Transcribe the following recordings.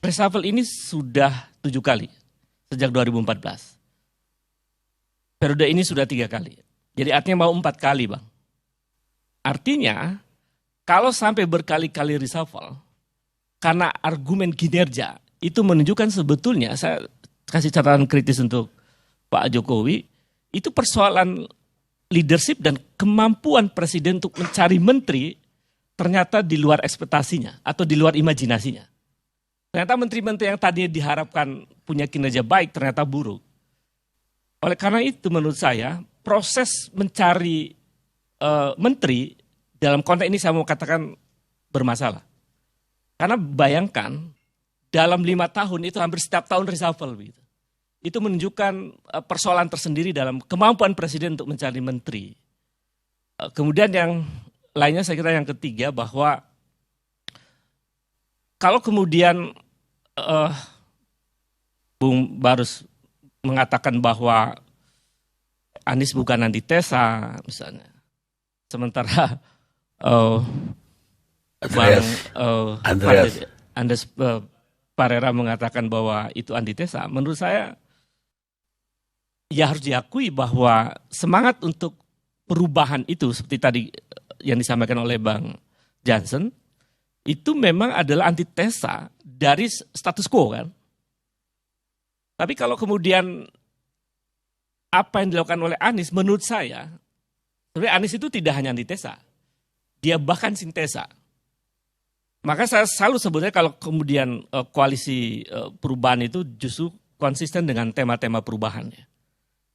reshuffle ini sudah 7 kali sejak 2014. Periode ini sudah 3 kali. Jadi artinya mau 4 kali, Bang. Artinya kalau sampai berkali-kali reshuffle karena argumen kinerja, itu menunjukkan sebetulnya, saya kasih catatan kritis untuk Pak Jokowi, itu persoalan leadership dan kemampuan presiden untuk mencari menteri ternyata di luar ekspektasinya atau di luar imajinasinya. Ternyata menteri-menteri yang tadinya diharapkan punya kinerja baik ternyata buruk. Oleh karena itu menurut saya proses mencari menteri dalam konteks ini saya mau katakan bermasalah. Karena bayangkan dalam 5 tahun itu hampir setiap tahun reshuffle gitu. Itu menunjukkan persoalan tersendiri dalam kemampuan presiden untuk mencari menteri. Kemudian yang lainnya saya kira yang ketiga bahwa kalau kemudian Bung Barus mengatakan bahwa Anies bukan antitesa misalnya, sementara Andes Parera mengatakan bahwa itu antitesa, menurut saya ya harus diakui bahwa semangat untuk perubahan itu seperti tadi yang disampaikan oleh Bang Jansen itu memang adalah antitesa dari status quo kan. Tapi kalau kemudian apa yang dilakukan oleh Anies menurut saya, sebenarnya Anies itu tidak hanya antitesa, dia bahkan sintesa. Maka saya selalu sebutnya kalau kemudian koalisi perubahan itu justru konsisten dengan tema-tema perubahan ya.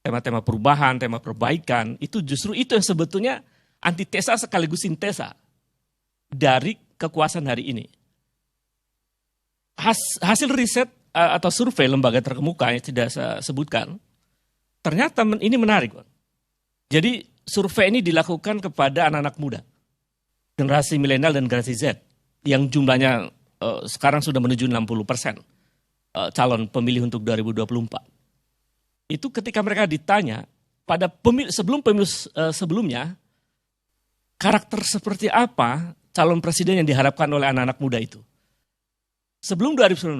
Tema-tema perubahan, tema perbaikan, itu justru itu yang sebetulnya antitesa sekaligus sintesa dari kekuasaan hari ini. Hasil riset atau survei lembaga terkemuka yang tidak saya sebutkan, ternyata ini menarik. Jadi survei ini dilakukan kepada anak-anak muda, generasi milenial dan generasi Z, yang jumlahnya sekarang sudah menuju 60% calon pemilih untuk 2024. Itu ketika mereka ditanya pada sebelum pemilu sebelumnya, karakter seperti apa calon presiden yang diharapkan oleh anak-anak muda itu. Sebelum 2019,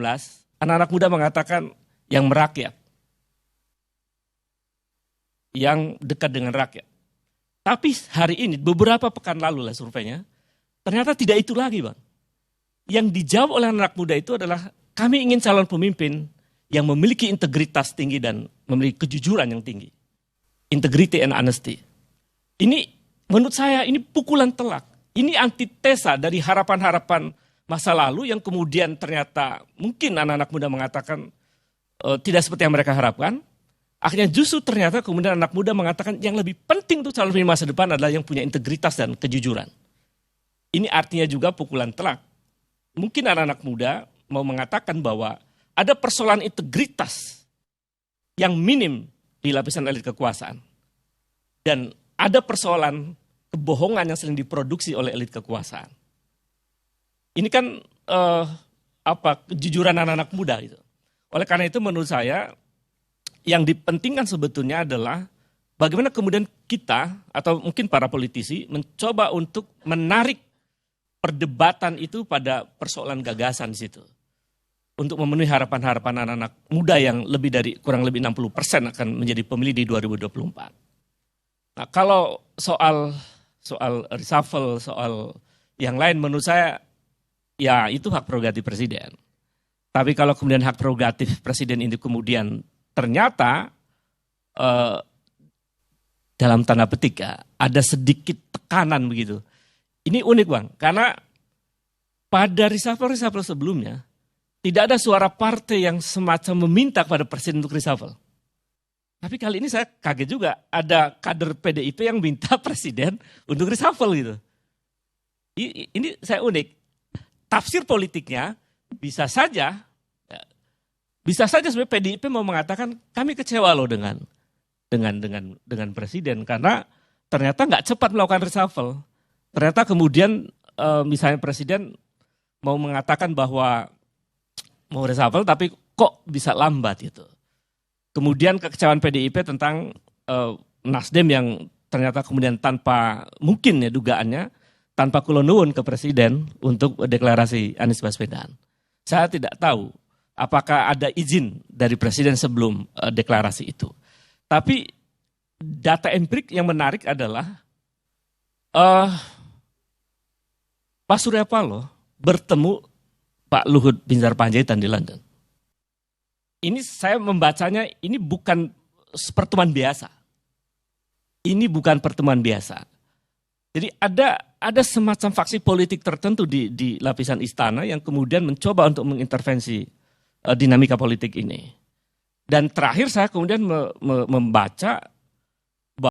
anak-anak muda mengatakan yang merakyat, yang dekat dengan rakyat. Tapi hari ini, beberapa pekan lalu lah surveinya, ternyata tidak itu lagi Bang. Yang dijawab oleh anak muda itu adalah kami ingin calon pemimpin yang memiliki integritas tinggi dan memiliki kejujuran yang tinggi. Integrity and honesty. Ini menurut saya ini pukulan telak. Ini antitesa dari harapan-harapan masa lalu yang kemudian ternyata mungkin anak-anak muda mengatakan tidak seperti yang mereka harapkan. Akhirnya justru ternyata kemudian anak muda mengatakan yang lebih penting untuk calon pemimpin masa depan adalah yang punya integritas dan kejujuran. Ini artinya juga pukulan telak. Mungkin anak-anak muda mau mengatakan bahwa ada persoalan integritas yang minim di lapisan elit kekuasaan. Dan ada persoalan kebohongan yang sering diproduksi oleh elit kekuasaan. Ini kan kejujuran anak-anak muda itu. Oleh karena itu menurut saya yang dipentingkan sebetulnya adalah bagaimana kemudian kita atau mungkin para politisi mencoba untuk menarik perdebatan itu pada persoalan gagasan di situ. Untuk memenuhi harapan-harapan anak-anak muda yang lebih dari kurang lebih 60% akan menjadi pemilih di 2024. Nah, kalau soal reshuffle, soal yang lain menurut saya ya itu hak prerogatif presiden. Tapi kalau kemudian hak prerogatif presiden ini kemudian ternyata dalam tanda petik ya, ada sedikit tekanan begitu. Ini unik Bang, karena pada reshuffle sebelumnya tidak ada suara partai yang semacam meminta kepada presiden untuk reshuffle. Tapi kali ini saya kaget juga, ada kader PDIP yang minta presiden untuk reshuffle gitu. Ini saya unik. Tafsir politiknya bisa saja sebenarnya PDIP mau mengatakan kami kecewa loh dengan presiden karena ternyata nggak cepat melakukan reshuffle. Ternyata kemudian misalnya presiden mau mengatakan bahwa mau reshuffle tapi kok bisa lambat gitu. Kemudian kekecewaan PDIP tentang Nasdem yang ternyata kemudian tanpa mungkin ya dugaannya tanpa kulonwun ke presiden untuk deklarasi Anies Baswedan. Saya tidak tahu apakah ada izin dari presiden sebelum deklarasi itu. Tapi data empirik yang menarik adalah Pak Surya Paloh bertemu Pak Luhut Binsar Panjaitan di London. Ini saya membacanya, ini bukan pertemuan biasa. Ini bukan pertemuan biasa. Jadi ada semacam faksi politik tertentu di lapisan istana yang kemudian mencoba untuk mengintervensi dinamika politik ini. Dan terakhir saya kemudian membaca